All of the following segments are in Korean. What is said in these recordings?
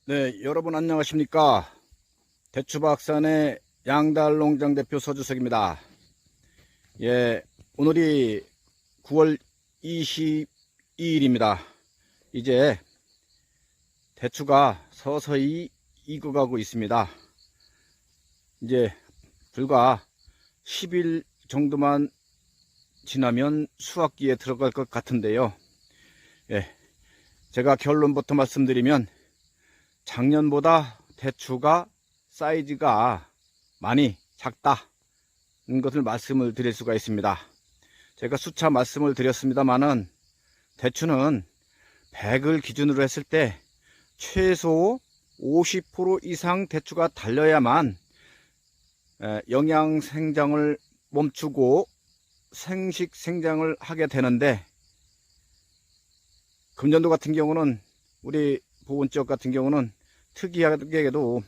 네, 여러분 안녕하십니까? 대추박산의 양달농장 대표 서주석입니다. 예, 오늘이 9월 22일입니다. 이제 대추가 서서히 익어가고 있습니다. 이제 불과 10일 정도만 지나면 수확기에 들어갈 것 같은데요. 예, 제가 결론부터 말씀드리면 작년보다 대추가 사이즈가 많이 작다는 것을 말씀을 드릴 수가 있습니다. 제가 수차 말씀을 드렸습니다만은 대추는 100을 기준으로 했을 때 최소 50% 이상 대추가 달려야만 영양 생장을 멈추고 생식 생장을 하게 되는데, 금년도 같은 경우는 우리 보건지역 같은 경우는 특이하게도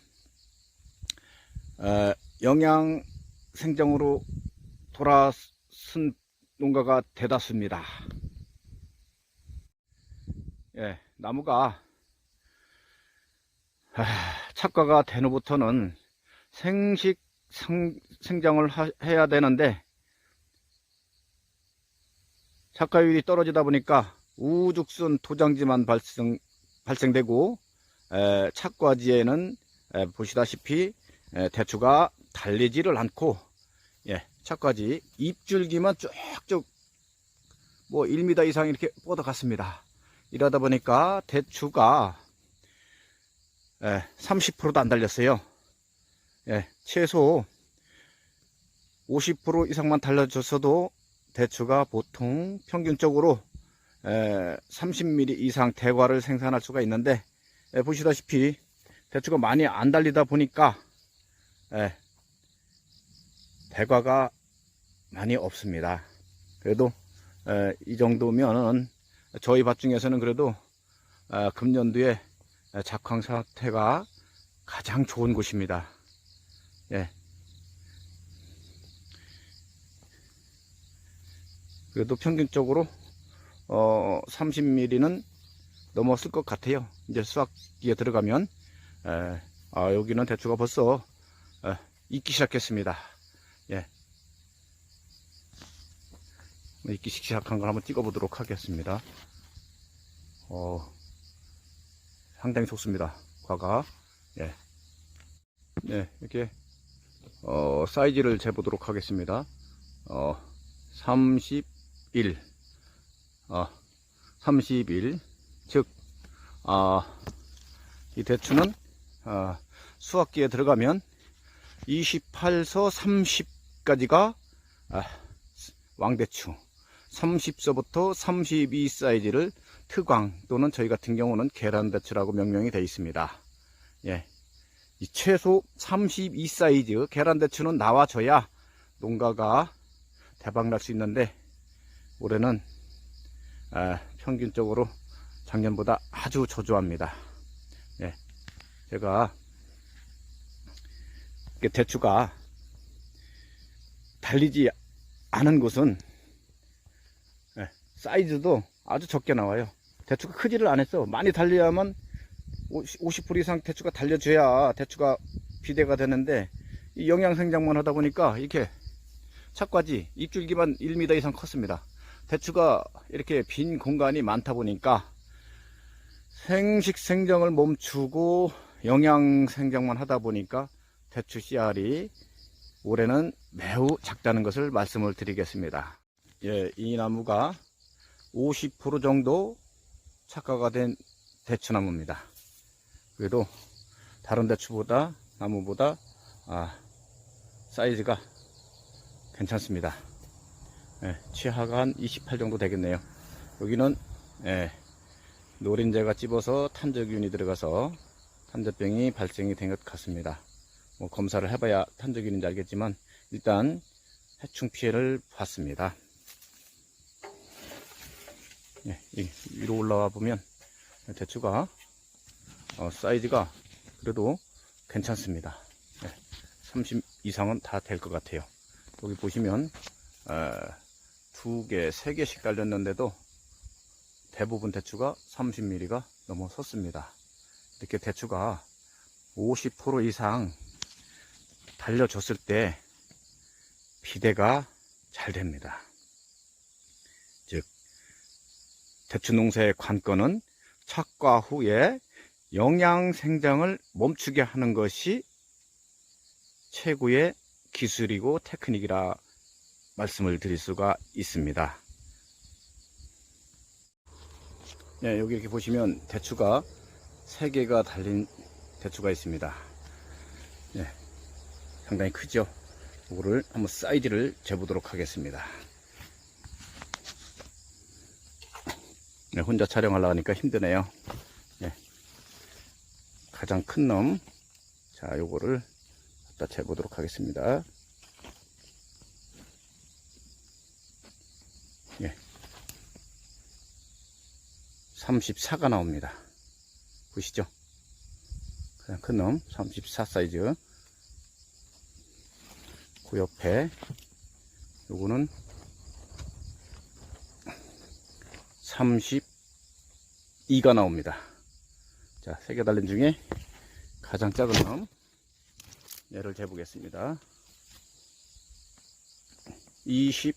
영양 생장으로 돌아선 농가가 대다수입니다. 예, 나무가 착과가 된 후부터는 생식 생장을 해야 되는데 착과율이 떨어지다 보니까 우죽순 토장지만 발생되고 착과지에는 보시다시피 대추가 달리지를 않고, 착과지 잎줄기만 쭉쭉 뭐 1m 이상 이렇게 뻗어갔습니다. 이러다 보니까 대추가 30%도 안 달렸어요. 최소 50% 이상만 달려줬어도 대추가 보통 평균적으로 30mm 이상 대과를 생산할 수가 있는데, 보시다시피 대추가 많이 안 달리다 보니까 대과가 많이 없습니다. 그래도 이 정도면은 저희 밭 중에서는 그래도 금년도에 작황 상태가 가장 좋은 곳입니다. 그래도 평균적으로 30mm는 넘었을 것 같아요. 이제 수확기에 들어가면. 여기는 대추가 벌써 익기 시작했습니다. 익기 시작한 걸 한번 찍어 보도록 하겠습니다. 상당히 좋습니다, 과가. 이렇게 사이즈를 재보도록 하겠습니다. 31, 31, 즉 이 대추는 수확기에 들어가면 28서 30까지가 왕대추, 30서부터 32 사이즈를 특왕 또는 저희 같은 경우는 계란대추라고 명명이 되어 있습니다. 이 최소 32 사이즈 계란대추는 나와줘야 농가가 대박날 수 있는데, 올해는 평균적으로 작년보다 아주 저조합니다. 제가 대추가 달리지 않은 곳은 사이즈도 아주 적게 나와요. 대추가 크지를 않았어. 많이 달려야만 50% 이상 대추가 달려줘야 대추가 비대가 되는데, 이 영양생장만 하다 보니까 이렇게 착과지 잎줄기만 1m 이상 컸습니다. 대추가 이렇게 빈 공간이 많다 보니까 생식 생장을 멈추고 영양 생장만 하다 보니까 대추 씨알이 올해는 매우 작다는 것을 말씀을 드리겠습니다. 이 나무가 50% 정도 착과가 된 대추나무입니다. 그래도 다른 대추보다, 나무보다 사이즈가 괜찮습니다. 치아가 한 28 정도 되겠네요. 여기는 노린재가 찝어서 탄저균이 들어가서 탄저병이 발생이 된 것 같습니다. 뭐 검사를 해봐야 탄저균인지 알겠지만 일단 해충 피해를 봤습니다. 위로 올라와 보면 대추가 사이즈가 그래도 괜찮습니다. 30 이상은 다 될 것 같아요. 여기 보시면 2개, 3개씩 달렸는데도 대부분 대추가 30mm가 넘어섰습니다. 이렇게 대추가 50% 이상 달려줬을 때 비대가 잘 됩니다. 즉, 대추 농사의 관건은 착과 후에 영양 생장을 멈추게 하는 것이 최고의 기술이고 테크닉이라 말씀을 드릴 수가 있습니다. 네, 여기 이렇게 보시면 대추가 3개가 달린 대추가 있습니다. 네, 상당히 크죠? 이거를 한번 사이즈를 재보도록 하겠습니다. 네, 혼자 촬영하려고 하니까 힘드네요. 네, 가장 큰 놈, 자, 요거를 갖다 재보도록 하겠습니다. 예, 34가 나옵니다. 보시죠? 가장 큰 놈, 34 사이즈. 그 옆에 요거는 32가 나옵니다. 자, 3개 달린 중에 가장 작은 놈, 얘를 재보겠습니다. 20,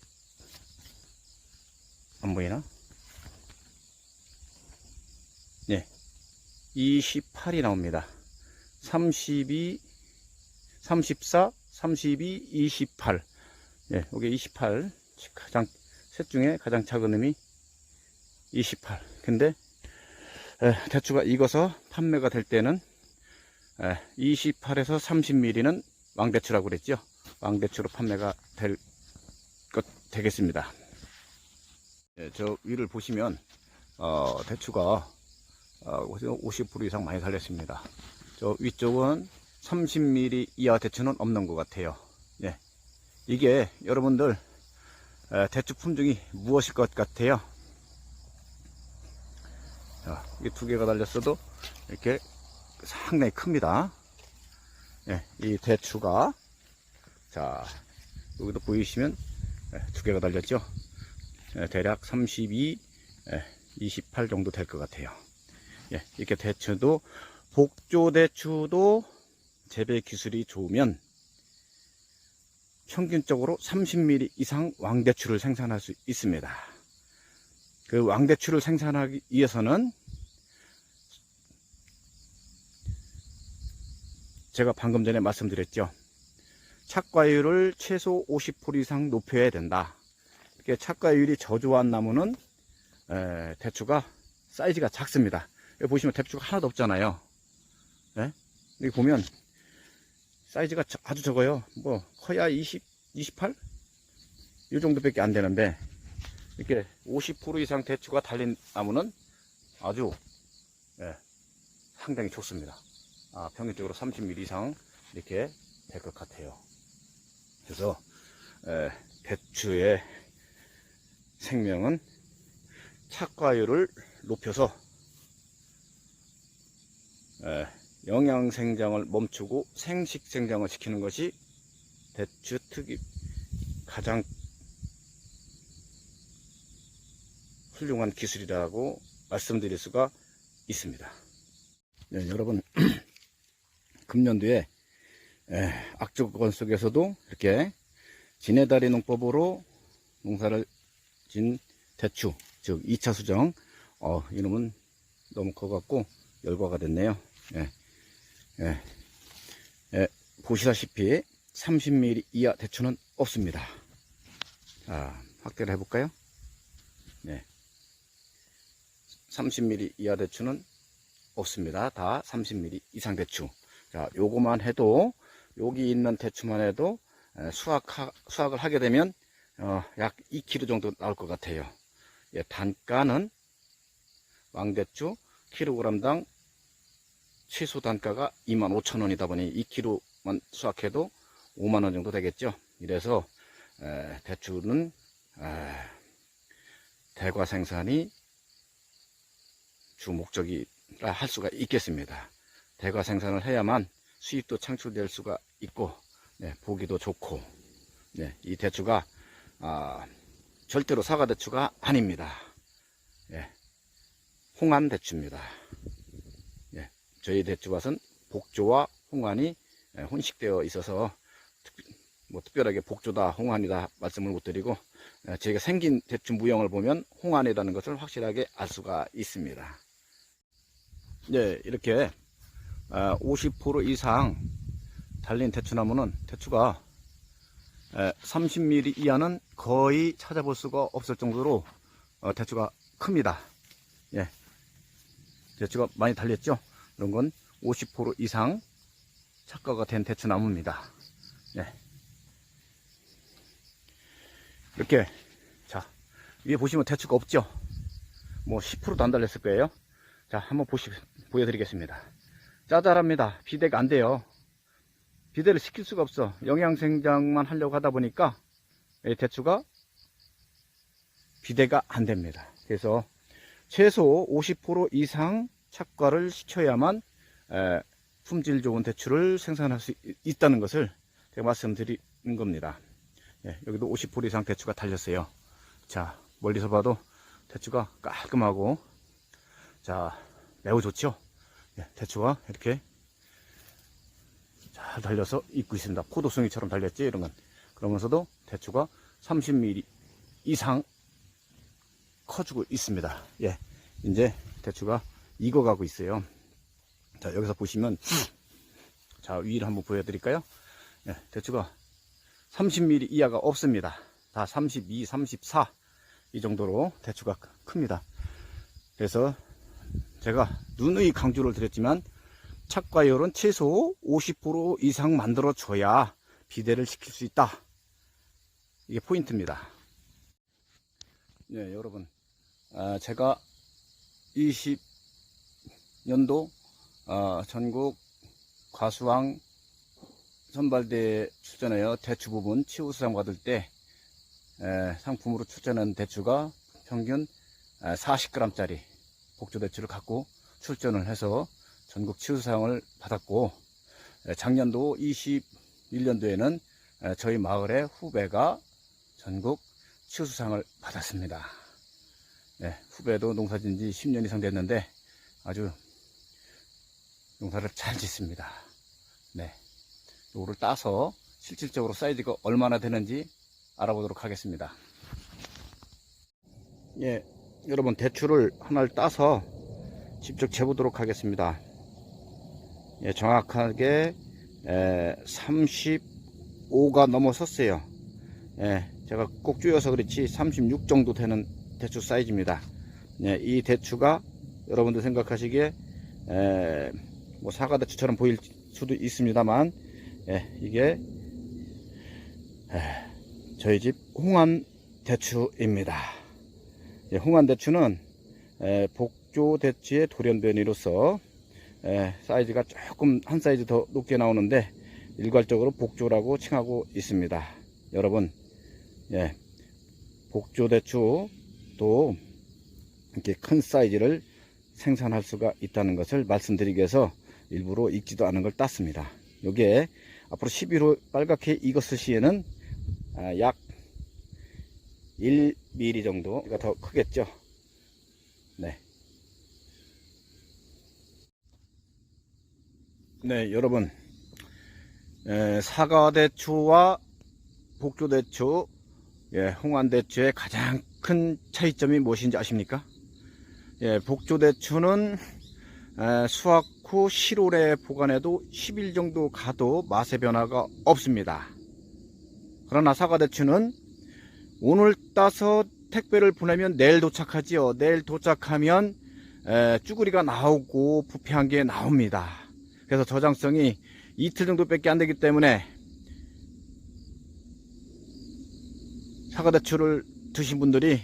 안 보이나? 네, 28이 나옵니다. 32, 34, 32, 28. 예, 여기 28. 셋 중에 가장 작은 놈이 28. 근데, 대추가 익어서 판매가 될 때는, 28에서 30mm는 왕대추라고 그랬죠. 왕대추로 판매가 되겠습니다. 예, 저 위를 보시면, 대추가, 50% 이상 많이 달렸습니다. 저 위쪽은 30mm 이하 대추는 없는 것 같아요. 예. 이게 여러분들 대추 품종이 무엇일 것 같아요? 자, 이게 2개가 달렸어도 이렇게 상당히 큽니다. 예, 이 대추가, 자, 여기도 보이시면 2개가 달렸죠? 대략 32, 28 정도 될 것 같아요. 예, 이렇게 대추도, 복조 대추도 재배 기술이 좋으면 평균적으로 30mm 이상 왕대추를 생산할 수 있습니다. 그 왕대추를 생산하기 위해서는 제가 방금 전에 말씀드렸죠. 착과율을 최소 50% 이상 높여야 된다. 이렇게 착과율이 저조한 나무는 대추가 사이즈가 작습니다. 여기 보시면 대추가 하나도 없잖아요. 네? 여기 보면 사이즈가 아주 적어요. 뭐 커야 20, 28? 이 정도밖에 안 되는데, 이렇게 50% 이상 대추가 달린 나무는 아주 상당히 좋습니다. 평균적으로 30mm 이상 이렇게 될 것 같아요. 그래서 대추의 생명은 착과율을 높여서 영양 생장을 멈추고 생식 생장을 시키는 것이 대추 특이 가장 훌륭한 기술이라고 말씀드릴 수가 있습니다. 네, 여러분, 금년도에 악조건 속에서도 이렇게 지네다리 농법으로 농사를 진 대추, 즉 2차 수정, 이놈은 너무 커갖고 열과가 됐네요. 보시다시피 30mm 이하 대추는 없습니다. 자, 확대를 해볼까요? 네, 30mm 이하 대추는 없습니다. 다 30mm 이상 대추. 자, 요거만 해도, 여기 있는 대추만 해도 수확을 하게 되면 약 2kg 정도 나올 것 같아요. 예, 단가는 왕대추 kg당 최소 단가가 25,000원이다 보니 2kg만 수확해도 5만원 정도 되겠죠. 이래서 대추는 대과 생산이 주 목적이라 할 수가 있겠습니다. 대과 생산을 해야만 수입도 창출될 수가 있고, 보기도 좋고, 이 대추가 절대로 사과 대추가 아닙니다. 홍한 대추입니다. 저희 대추밭은 복조와 홍안이 혼식되어 있어서 특별하게 복조다 홍안이다 말씀을 못 드리고, 저희가 생긴 대추 무형을 보면 홍안이라는 것을 확실하게 알 수가 있습니다. 네, 이렇게 50% 이상 달린 대추나무는 대추가 30mm 이하는 거의 찾아볼 수가 없을 정도로 대추가 큽니다. 예, 대추가 많이 달렸죠. 이런 건 50% 이상 착과가 된 대추나무입니다. 예. 이렇게, 자, 위에 보시면 대추가 없죠. 뭐 10%도 안 달렸을 거예요. 자, 한번 보여드리겠습니다. 짜잘합니다. 비대가 안 돼요. 비대를 시킬 수가 없어. 영양생장만 하려고 하다 보니까 대추가 비대가 안 됩니다. 그래서 최소 50% 이상 착과를 시켜야만 품질 좋은 대추를 생산할 수 있다는 것을 제가 말씀드리는 겁니다. 예, 여기도 50% 이상 대추가 달렸어요. 자, 멀리서 봐도 대추가 깔끔하고, 자, 매우 좋죠. 예, 대추가 이렇게 잘 달려서 있고 있습니다. 포도송이처럼 달렸지, 이런 건. 그러면서도 대추가 30mm 이상 커지고 있습니다. 예, 이제 대추가 익어가고 있어요. 자, 여기서 보시면, 자, 위를 한번 보여드릴까요? 예, 대추가 30mm 이하가 없습니다. 다 32, 34 이 정도로 대추가 큽니다. 그래서 제가 누누이 강조를 드렸지만 착과율은 최소 50% 이상 만들어 줘야 비대를 시킬 수 있다. 이게 포인트입니다. 네, 여러분, 제가 20년도 전국 과수왕 선발대에 출전하여 대추 부분 치우수상 받을 때 상품으로 출전한 대추가 평균 40g짜리 복조 대추를 갖고 출전을 해서 전국 치우수상을 받았고, 작년도 21년도에는 저희 마을의 후배가 전국 치우수상을 받았습니다. 네, 후배도 농사진 지 10년 이상 됐는데 아주 농사를 잘 짓습니다. 네, 요거를 따서 실질적으로 사이즈가 얼마나 되는지 알아보도록 하겠습니다. 예, 여러분, 대추를 하나를 따서 직접 재보도록 하겠습니다. 예, 정확하게 35가 넘어섰어요. 예, 제가 꼭 조여서 그렇지 36 정도 되는 대추 사이즈입니다. 예, 이 대추가 여러분들 생각하시기에 뭐 사과대추처럼 보일 수도 있습니다만, 예, 이게 저희 집 홍안대추입니다. 예, 홍안대추는 복조대추의 돌연변이로서 사이즈가 조금 한 사이즈 더 높게 나오는데 일괄적으로 복조라고 칭하고 있습니다. 여러분, 예, 복조대추도 이렇게 큰 사이즈를 생산할 수가 있다는 것을 말씀드리기 위해서 일부러 익지도 않은 걸 땄습니다. 요게 앞으로 11호 빨갛게 익었을 시에는 약 1mm 정도가 더 크겠죠. 네. 네, 여러분, 사과대추와 복조대추, 예, 홍안대추의 가장 큰 차이점이 무엇인지 아십니까? 예, 복조대추는 수확 후 7월에 보관해도 10일 정도 가도 맛의 변화가 없습니다. 그러나 사과대추는 오늘 따서 택배를 보내면 내일 도착하지요. 내일 도착하면 쭈구리가 나오고 부패한 게 나옵니다. 그래서 저장성이 이틀 정도밖에 안 되기 때문에 사과대추를 드신 분들이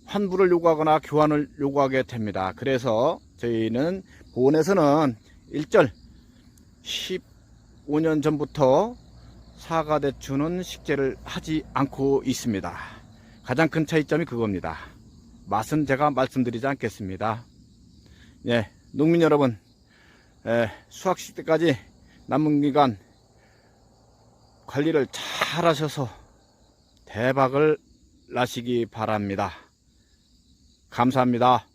환불을 요구하거나 교환을 요구하게 됩니다. 그래서 저희는 보온에서는 일절 15년 전부터 사과대추는 식재를 하지 않고 있습니다. 가장 큰 차이점이 그겁니다. 맛은 제가 말씀드리지 않겠습니다. 예, 농민 여러분, 수확식 때까지 남은 기간 관리를 잘 하셔서 대박을 나시기 바랍니다. 감사합니다.